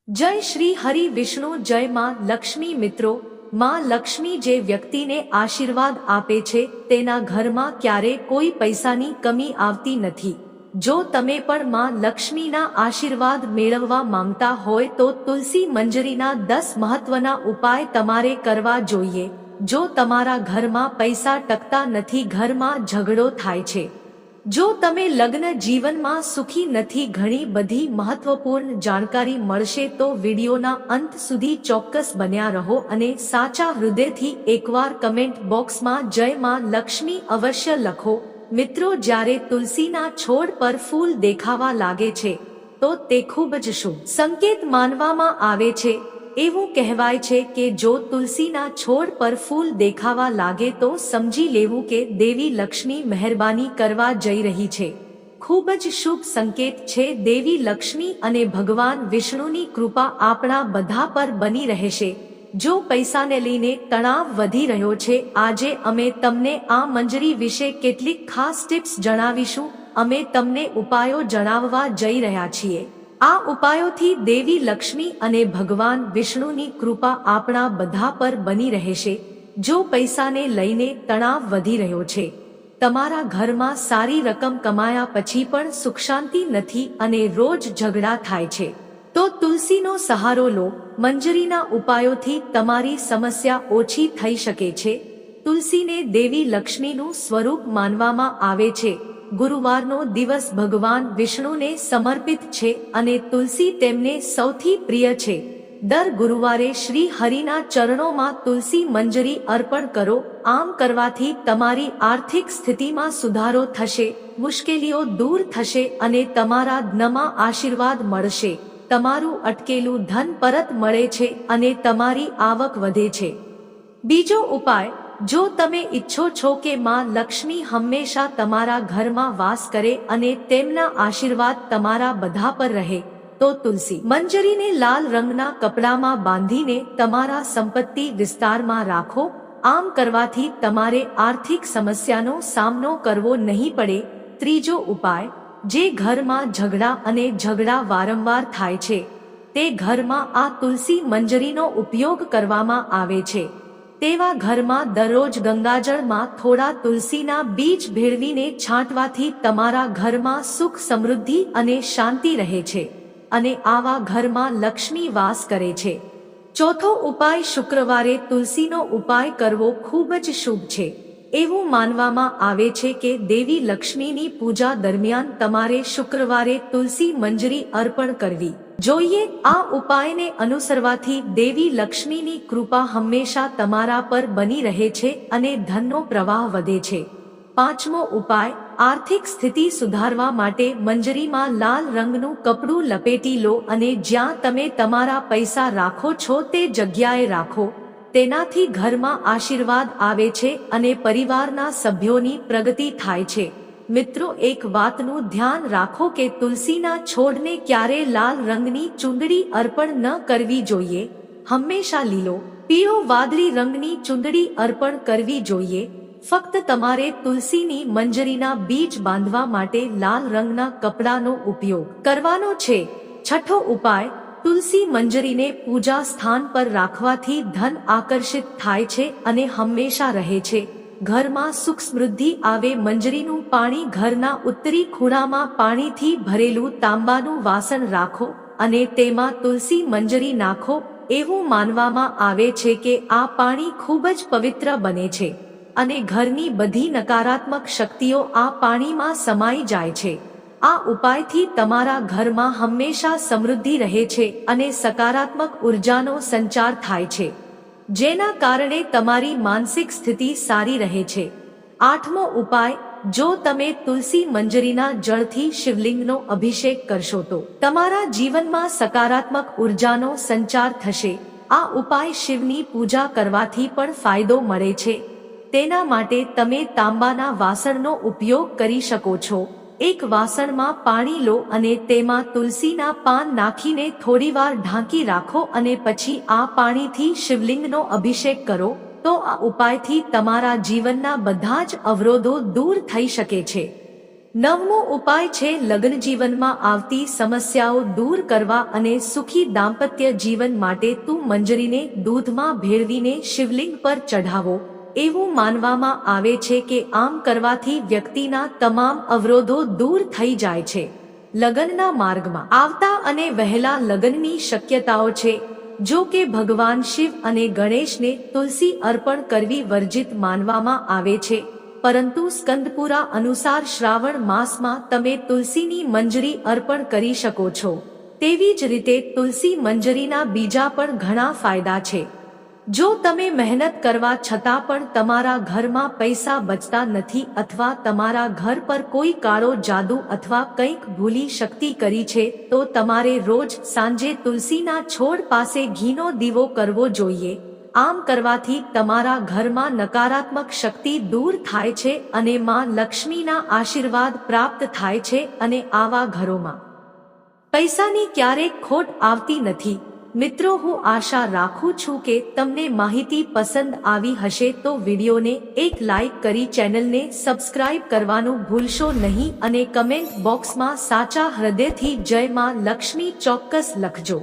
જય શ્રી હરિ વિષ્ણુ જય માં લક્ષ્મી મિત્રો, માં લક્ષ્મી જે વ્યક્તિને આશીર્વાદ આપે છે તેના ઘરમાં ક્યારે કોઈ પૈસાની કમી આવતી નથી। જો તમે પણ માં લક્ષ્મીના આશીર્વાદ મેળવવા માંગતા હોય તો તુલસી મંજરીના 10 મહત્વના ઉપાય તમારે કરવા જોઈએ। જો તમારા ઘરમાં પૈસા ટકતા નથી, ઘરમાં ઝઘડો થાય છે, જો તમે લગ્ન જીવનમાં સુખી નથી, ઘણી બધી મહત્વપૂર્ણ જાણકારી મળશે તો વિડીયોના અંત સુધી ચોક્કસ બન્યા રહો અને સાચા હૃદયથી એકવાર કમેન્ટ બોક્સમાં જય માં લક્ષ્મી અવશ્ય લખો। મિત્રો, જ્યારે તુલસીના છોડ પર ફૂલ દેખાવા લાગે છે તો તે ખૂબ જ શુભ સંકેત માનવામાં આવે છે। એવું કહેવાય છે કે જો તુલસીના છોડ પર ફૂલ દેખાવા લાગે તો સમજી લેવું કે દેવી લક્ષ્મી મહેરબાની કરવા જઈ રહી છે। ખૂબ જ શુભ સંકેત છે। દેવી લક્ષ્મી અને ભગવાન વિષ્ણુની કૃપા આપણા બધા પર બની રહેશે। જો પૈસાને લઈને તણાવ વધી રહ્યો છે, આજે અમે તમને આ મંજરી વિશે કેટલીક ખાસ ટિપ્સ જણાવીશું। અમે તમને ઉપાયો જણાવવા જઈ રહ્યા છીએ। આ ઉપાયોથી દેવી લક્ષ્મી અને ભગવાન વિષ્ણુની કૃપા આપણા બધા પર બની રહેશે। જો પૈસાને લઈને તણાવ વધી રહ્યો છે, તમારા ઘરમાં સારી રકમ કમાયા પછી પણ સુખ શાંતિ નથી અને રોજ ઝઘડા થાય છે, તો તુલસીનો સહારો લો। મંજરીના ઉપાયોથી તમારી સમસ્યા ઓછી થઈ શકે છે। તુલસીને દેવી લક્ષ્મીનું સ્વરૂપ માનવામાં આવે છે। ગુરુવારનો દિવસ ભગવાન વિષ્ણુને સમર્પિત છે અને તુલસી તેમને સૌથી પ્રિય છે। દર ગુરુવારે શ્રી હરિના ચરણોમાં તુલસી મંજરી અર્પણ કરો। આમ કરવાથી તમારી આર્થિક સ્થિતિમાં સુધારો થશે, મુશ્કેલીઓ દૂર થશે અને તમારા ધનમાં આશીર્વાદ મળશે। તમારું અટકેલું ધન પરત મળે છે અને તમારી આવક વધે છે। બીજો ઉપાય, જો તમે ઈચ્છો છો કે માં લક્ષ્મી હંમેશા તમારા ઘરમાં વાસ કરે અને તેમના આશીર્વાદ તમારા બધા પર રહે, તો તુલસી મંજરીને લાલ રંગના કપડામાં બાંધીને તમારા સંપત્તિ વિસ્તારમાં રાખો। આમ કરવાથી તમારે આર્થિક સમસ્યાનો સામનો કરવો નહીં પડે। ત્રીજો ઉપાય, જે ઘરમાં ઝઘડા વારંવાર થાય છે તે ઘરમાં આ તુલસી મંજરીનો ઉપયોગ કરવામાં આવે છે। તેવા ઘરમાં દરરોજ ગંગાજળમાં થોડા તુલસીના બીજ ભેળવીને છાંટવાથી તમારા ઘરમાં સુખ સમૃદ્ધિ અને શાંતિ રહે છે અને આવા ઘરમાં લક્ષ્મી વાસ કરે છે। ચોથો ઉપાય, શુક્રવારે તુલસીનો ઉપાય કરવો ખૂબ જ શુભ છે। એવું માનવામાં આવે છે કે દેવી લક્ષ્મીની પૂજા દરમિયાન તમારે શુક્રવારે તુલસી મંજરી અર્પણ કરવી જોઈએ। આ ઉપાયને અનુસરવાથી દેવી લક્ષ્મીની કૃપા હંમેશા તમારા પર બની રહે છે અને ધનનો પ્રવાહ વધે છે। પાંચમો ઉપાય, આર્થિક સ્થિતિ સુધારવા માટે મંજરીમાં લાલ રંગનું કપડું લપેટી લો અને જ્યાં તમે તમારા પૈસા રાખો છો તે જગ્યાએ રાખો। તેનાથી ઘરમાં આશીર્વાદ આવે છે અને પરિવારના સભ્યોની પ્રગતિ થાય છે। મિત્રો, એક વાતનું ધ્યાન રાખો કે તુલસીના છોડને ક્યારે લાલ રંગની ચૂંદડી અર્પણ ન કરવી જોઈએ। હંમેશા લીલો, પીળો, વાદળી રંગની ચૂંદડી અર્પણ કરવી જોઈએ। ફક્ત તમારે તુલસીની મંજરીના બીજ બાંધવા માટે લાલ રંગના કપડાનો ઉપયોગ કરવાનો છે। છઠ્ઠો ઉપાય, તુલસી મંજરીને પૂજા સ્થાન પર રાખવાથી ધન આકર્ષિત થાય છે અને હંમેશા રહે છે। ઘરમાં સુખ સમૃદ્ધિ આવે। મંજરીનું પાણી ઘરના ઉત્તરી ખૂણામાં પાણીથી ભરેલું તાંબાનું વાસણ રાખો અને તેમાં તુલસી મંજરી નાખો। એવું માનવામાં આવે છે કે આ પાણી ખૂબ જ પવિત્ર બને છે અને ઘરની બધી નકારાત્મક શક્તિઓ આ પાણીમાં સમાઈ જાય છે। આ ઉપાયથી તમારા ઘરમાં હંમેશા સમૃદ્ધિ રહે છે અને સકારાત્મક ઉર્જાનો સંચાર થાય છે, જેના કારણે તમારી માનસિક સ્થિતિ સારી રહે છે। આઠમો ઉપાય, જો તમે તુલસી મંજરીના જળથી શિવલિંગનો અભિષેક કરશો તો તમારા જીવનમાં સકારાત્મક ઉર્જાનો સંચાર થશે। આ ઉપાય શિવની પૂજા કરવાથી પણ ફાયદો મળે છે। તેના માટે તમે તાંબાના વાસણનો ઉપયોગ કરી શકો છો। એક વાસણમાં પાણી લો અને તેમાં તુલસીના પાન નાખીને થોડીવાર ઢાંકી રાખો અને પછી આ પાણીથી શિવલિંગનો અભિષેક કરો, તો આ ઉપાયથી તમારા જીવનના બધા જ અવરોધો દૂર થઈ શકે છે। 9મો ઉપાય છે લગ્ન જીવનમાં આવતી સમસ્યાઓ દૂર કરવા અને સુખી દાંપત્ય જીવન માટે તું મંજરીને દૂધમાં ભેળવીને શિવલિંગ પર ચઢાવો. એવું માનવામાં આવે છે કે આમ કરવાથી વ્યક્તિના તમામ અવરોધો દૂર થઈ જાય છે. લગ્નના માર્ગમાં આવતા અને વહેલા લગ્નની શક્યતાઓ છે. જો કે ભગવાન શિવ અને ગણેશને તુલસી અર્પણ કરવી વર્જિત માનવામાં આવે છે, પરંતુ સ્કંદપુરા અનુસાર શ્રાવણ માસમાં તમે તુલસીની મંજરી અર્પણ કરી શકો છો. તેવી જ રીતે તુલસી મંજરીના બીજા પણ ઘણા ફાયદા છે. જો તમે મહેનત કરવા છતાં પણ તમારા ઘરમાં પૈસા બચતા નથી અથવા તમારા ઘર પર કોઈ કાળો જાદુ અથવા કંઈક ભૂલી શક્તિ કરી છે, તો તમારે રોજ સાંજે તુલસીના છોડ પાસે ઘીનો દીવો કરવો જોઈએ. આમ કરવાથી તમારા ઘરમાં નકારાત્મક શક્તિ દૂર થાય છે અને માં લક્ષ્મીના આશીર્વાદ પ્રાપ્ત થાય છે અને આવા ઘરોમાં પૈસાની ક્યારેક ખોટ આવતી નથી. મિત્રો, હું આશા રાખું છું કે તમને માહિતી પસંદ આવી હશે તો વિડીયોને એક લાઈક કરી ચેનલને સબસ્ક્રાઇબ કરવાનું ભૂલશો નહીં અને કમેન્ટ બોક્સમાં સાચા હૃદયથી જય માં લક્ષ્મી ચોક્કસ લખજો.